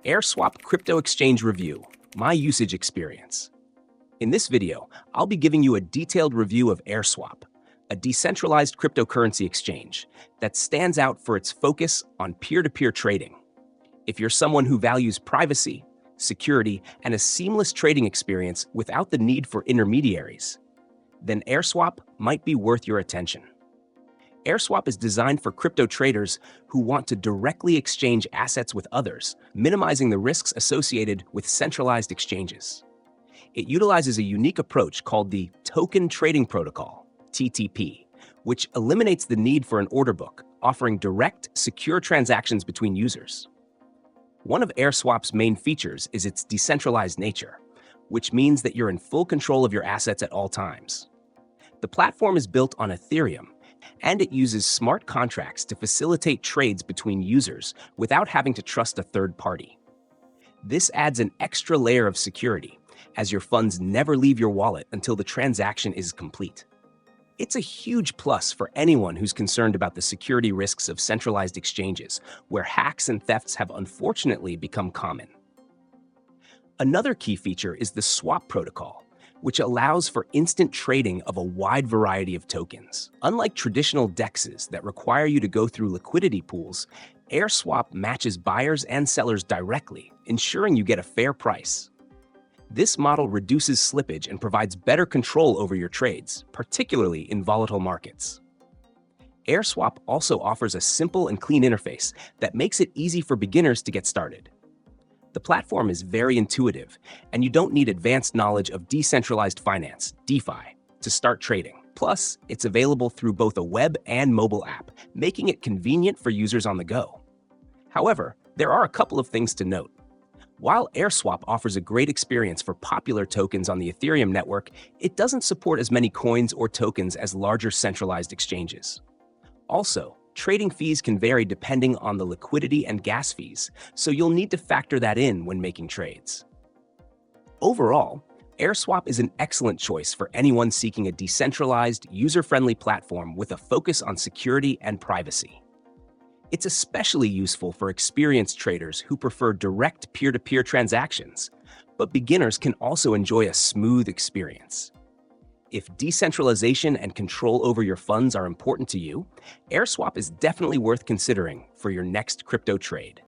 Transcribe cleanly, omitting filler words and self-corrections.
AirSwap Crypto Exchange Review, my usage experience. In this video, I'll be giving you a detailed review of AirSwap, a decentralized cryptocurrency exchange that stands out for its focus on peer-to-peer trading. If you're someone who values privacy, security, and a seamless trading experience without the need for intermediaries, then AirSwap might be worth your attention. AirSwap is designed for crypto traders who want to directly exchange assets with others, minimizing the risks associated with centralized exchanges. It utilizes a unique approach called the Token Trading Protocol, TTP, which eliminates the need for an order book, offering direct, secure transactions between users. One of AirSwap's main features is its decentralized nature, which means that you're in full control of your assets at all times. The platform is built on Ethereum, and it uses smart contracts to facilitate trades between users without having to trust a third party. This adds an extra layer of security, as your funds never leave your wallet until the transaction is complete. It's a huge plus for anyone who's concerned about the security risks of centralized exchanges, where hacks and thefts have unfortunately become common. Another key feature is the swap protocol, which allows for instant trading of a wide variety of tokens. Unlike traditional DEXs that require you to go through liquidity pools, AirSwap matches buyers and sellers directly, ensuring you get a fair price. This model reduces slippage and provides better control over your trades, particularly in volatile markets. AirSwap also offers a simple and clean interface that makes it easy for beginners to get started. The platform is very intuitive, and you don't need advanced knowledge of decentralized finance, DeFi, to start trading. Plus, it's available through both a web and mobile app, making it convenient for users on the go. However, there are a couple of things to note. While AirSwap offers a great experience for popular tokens on the Ethereum network, it doesn't support as many coins or tokens as larger centralized exchanges. Also, trading fees can vary depending on the liquidity and gas fees, so you'll need to factor that in when making trades. Overall, AirSwap is an excellent choice for anyone seeking a decentralized, user-friendly platform with a focus on security and privacy. It's especially useful for experienced traders who prefer direct peer-to-peer transactions, but beginners can also enjoy a smooth experience. If decentralization and control over your funds are important to you, AirSwap is definitely worth considering for your next crypto trade.